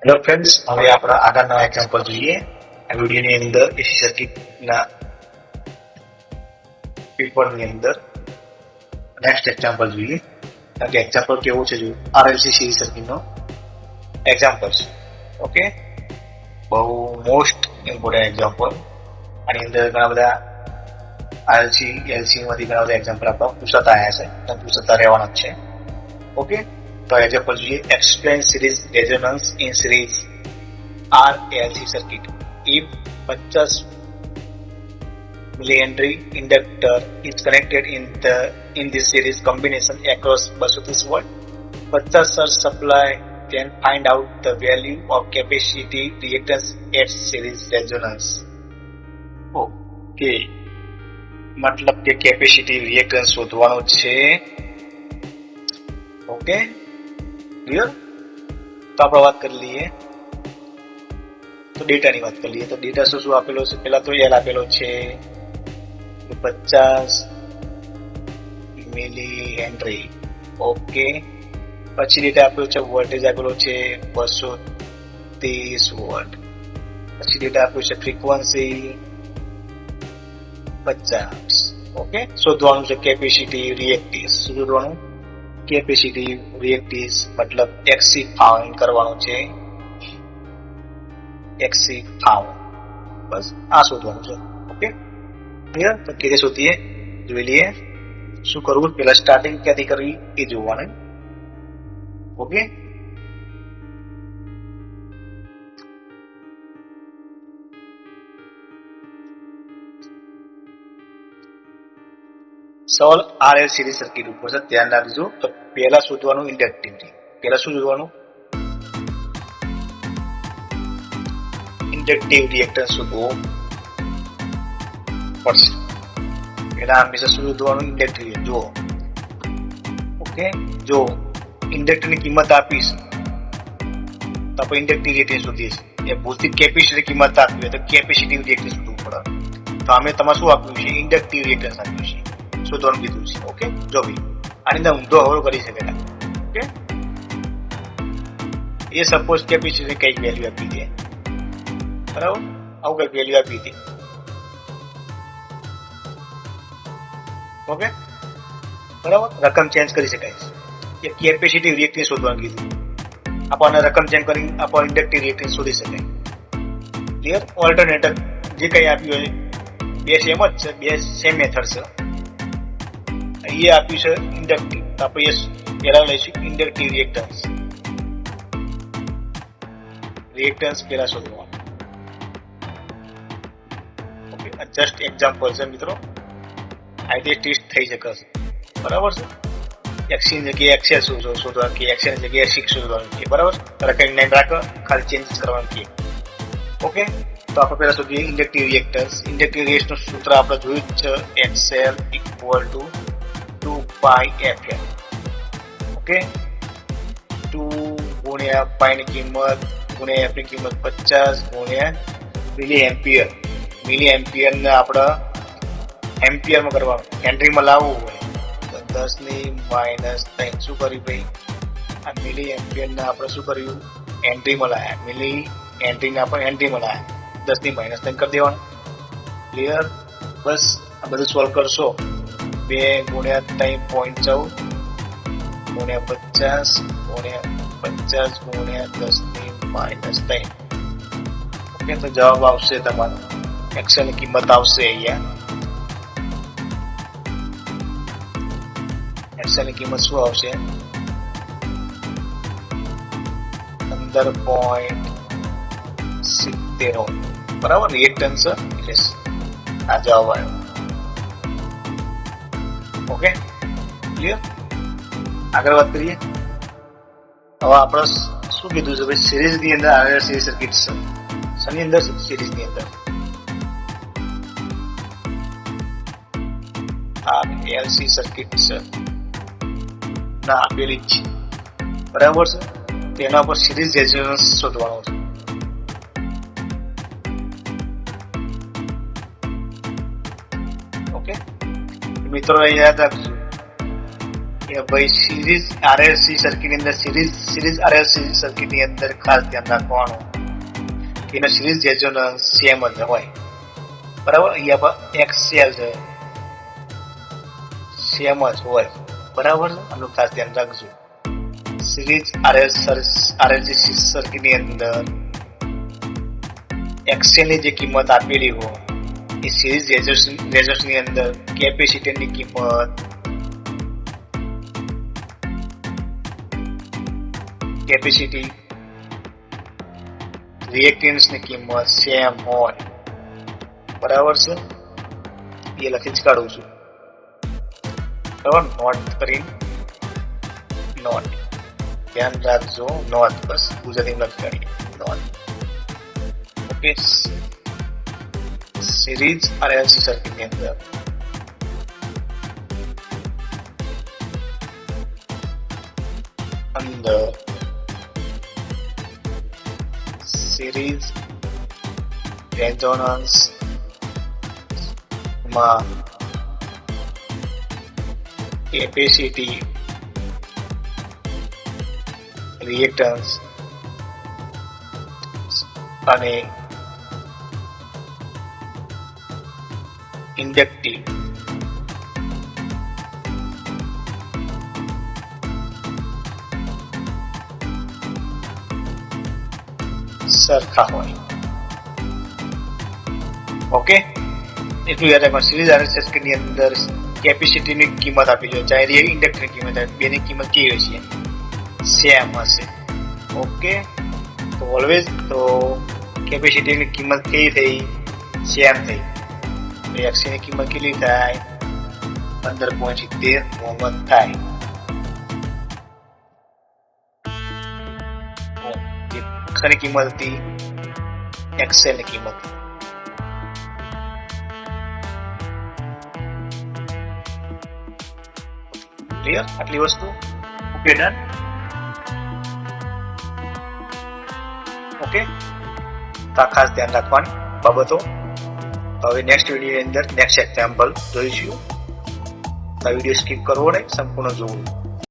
Hello friends, હવે આપણા આગળના એક્ઝામ્પલ જોઈએ. આ વિડીયોની અંદર એસી સર્કિટના પેપરની અંદર નેક્સ્ટ એક્ઝામ્પલ જોઈએ. કારણ કે એક્ઝામ્પલ કેવું છે, જો આરએલસી સીરીઝ સર્કિટનો એક્ઝામ્પલ છે. ઓકે, બહુ મોસ્ટ ઇમ્પોર્ટન્ટ એક્ઝામ્પલ. આની અંદર ઘણા બધા આરએલસી એલસી માંથી ઘણા બધા એક્ઝામ્પલ આપણા પૂછાતા આવ્યા છે અને પૂછાતા રહેવાના જ છે. ઓકે, તો એક્ઝામ્પલ જોઈએ. Explain series resonance in series RLC circuit. If 50 millihenry inductor is connected in this series combination across 230 volt, 50 surge supply, then find out the value of capacity reactance at series resonance. Okay, मतलब કે capacity reactance શોધવાનું છે. Okay, clear? તો આપણે વાત કરી લઈએ. તો ડેટાની વાત કરી લઈએ. તો ડેટા શું આપેલો છે? પહેલા તો એલ આપેલો છે 50 મિલી હેનરી. ઓકે, પછી ડેટા આપેલો છે વોલ્ટેજ આપેલો છે 230 વોલ્ટ. પછી ડેટા આપ્યો છે ફ્રીક્વન્સી 50. ઓકે, શોધવાનું છે કેપેસિટી રિએક્ટિવ. શોધવાનું કેપેસિટી રિએક્ટિવ મતલબ એક્સી ફાઇન્ડ કરવાનું છે. એક્સી ફાઉન્ડ, બસ આ શોધવાનું છે. Okay, clear? તો કેવી શોધીએ જોઈ લઈએ. શું કરવું? પહેલા સ્ટાર્ટિંગ ક્યાંથી કરવી એ જોવાનું. ઓકે, સવાલ આરએલ સિરીઝ સર્કિટ ઉપર છે, ધ્યાન રાખજો. તો પહેલા શોધવાનું ઇન્ડક્ટિવિટી. પહેલા શું શોધવાનું? ઇન્ડક્ટિવ રિએક્ટન્સ શોધવો પડશે. પહેલા હંમેશા શું શોધવાનું? ઇન્ડક્ટિવ. જુઓ, ઓકે, જો ઇન્ડક્ટરની કિંમત આપીશ તો આપણે ઇન્ડક્ટિવ રિએક્ટન્સ શોધીએ છીએ. એ ભૂલથી કેપેસિટી કિંમત આપી હોય તો કેપેસિટી રિએક્ટન્સ શોધવું પડે. તો અમે તમારે શું આપ્યું છે? ઇન્ડક્ટિવ રિએક્ટન્સ આપ્યું છે, શોધવાનું કીધું છે. ઓકે, જો ભાઈ આની અંદર ઊંધો હવાલો કરી શકે. ઓકે, એ સપોઝ કેપેસિટી કઈક વેલ્યુ આપી દે, બરાબર? આવું કઈક વેલ્યુ આપી દે. ઓકે, બરાબર? રકમ ચેન્જ કરી શકાય છે. એ કેપેસિટી રિએક્ટન્સ શોધવાનું કીધું. આપણને રકમ ચેન્જ કરી આપણને ઇન્ડક્ટિવ રિએક્ટન્સ શોધી શકાય. ક્લિયર? ઓલ્ટરનેટર જે કંઈ આપ્યું હોય બે સેમ જ છે, બે સેમ મેથડ છે. એ આપ્યું છે ઇન્ડક્ટિવ, તો આપણે પહેલા લઈશું ઇન્ડક્ટિવ રિએક્ટન્સ. રિએક્ટન્સ પહેલા શોધવાનું. ઓકે, જસ્ટ એક્ઝામ્પલ છે મિત્રો. આ રીતે ટેસ્ટ થઈ શકે છે, બરાબર છે? એક્સી ની જગ્યાએ એક્સેલ શોધવાનું કે એક્સેલ ની જગ્યાએ સિક્સ શોધવાનું કે, બરાબર? કઈ નામ રાખો, ખાલી ચેન્જીસ કરવાનું કે. ઓકે, તો આપણે પહેલા શોધીએ ઇન્ડક્ટિવ રિએક્ટન્સ. ઇન્ડક્ટિવ રિએક્ટન્સ સૂત્ર આપણે જોયું જ છે, XL equal to 2πfl. Okay, 2 ગુણ્યા પાઈની કિંમત ગુણ્યા એફની કિંમત 50 ગુણ્યા મિલી એમ્પિયર. મિલી એમ્પિયર ને આપણે એમ્પિયરમાં કરવાનું. હેનરીમાં લાવવું હોય તો 10⁻³ શું કર્યું ભાઈ? આ મિલી એમ્પિયર ને આપણે શું કર્યું? હેનરીમાં લાયા. મિલી હેનરીને આપણે હેનરીમાં લાયા. 10⁻³ કરી દેવાનું. ક્લિયર? બસ આ બધું સોલ્વ કરશો. 2 ગુણ્યા 3.14 ગુણ્યા 50 ગુણ્યા 50 ગુણ્યા 10⁻³. ઓકે, તો જવાબ આવશે તમારો. એક્સએલ ની કિંમત આવશે અહીંયા. એક્સએલ ની કિંમત શું આવશે? 15.70. બરાબર? રિએક્ટન્સ એટલે આ જવાબ આવ્યો. Okay, clear? આગળ વાત કરીએ. હવે આપણે શું કીધું છે ભાઈ? સિરીઝ ની અંદર આરએલ સિરીઝ સર્કિટ છે. શેની અંદર? સિરીઝ ની અંદર આરએલસી સર્કિટ છે ના આપેલી જ છે, બરાબર છે? તેના પર સિરીઝ રેઝોનન્સ શોધવાનો છે. ઓકે મિત્રો, યાદ રાખજો કે ભાઈ સિરીઝ RLC સર્કિટની અંદર સિરીઝ RLC સર્કિટની અંદર ખાસ ધ્યાન રાખવાનું કે એનો સિરીઝ રેઝોનન્સ સેમ જ હોય. બરાબર, અહીંયા પર XL છે સેમ જ હોય. બરાબર, આનું ખાસ ધ્યાન રાખજો. સિરીઝ RLC સર્કિટની અંદર XL ની જે કિંમત આપેલી હોય એ સિરીઝ રેઝોનન્સની અંદર કેપેસિટરની કિંમત, કેપેસિટી, રિએક્ટન્સની કિંમત સેમ હોય. બરાબર છે, એ લખી જ કાઢું છું. બરાબર, નોટ કરીને નોટ ધ્યાન રાખજો. નોટ બસ ગુજરાતી લખી કાઢીએ નોટ. ઓકે, સિરીઝ RLC સર્કિટની અંદર સિરીઝ રેઝોનન્સ માં કેપેસિટી, રિએક્ટન્સ અને ઇન્ડક્ટિવ સરખા હોય. ઓકે, એટલું યાદ રાખવાનું. સિરીઝ RLC સર્કિટની અંદર કેપેસિટીની કિંમત આપી છે, ચાહે ઇન્ડક્ટરની કિંમત આપી, બેની કિંમત કેવી હશે? સેમ હશે. ઓકે, તો ઓલવેઝ તો કેપેસિટીની કિંમત કેવી થઈ? સેમ થઈ. XC ની કિંમત કેટલી થાય? 15.70 ઓહમ થાય. ની કિંમત હતી XL ની કિંમત. ક્લિયર? આટલી વસ્તુ ઓકે, ડન. ઓકે, તો આ ખાસ ધ્યાન રાખવાની બાબતો. હવે નેક્સ્ટ વિડીયોની અંદર નેક્સ્ટ એક્ઝામ્પલ જોઈશું. આ વિડીયો સ્કીપ કરવો નહીં, સંપૂર્ણ જોવું.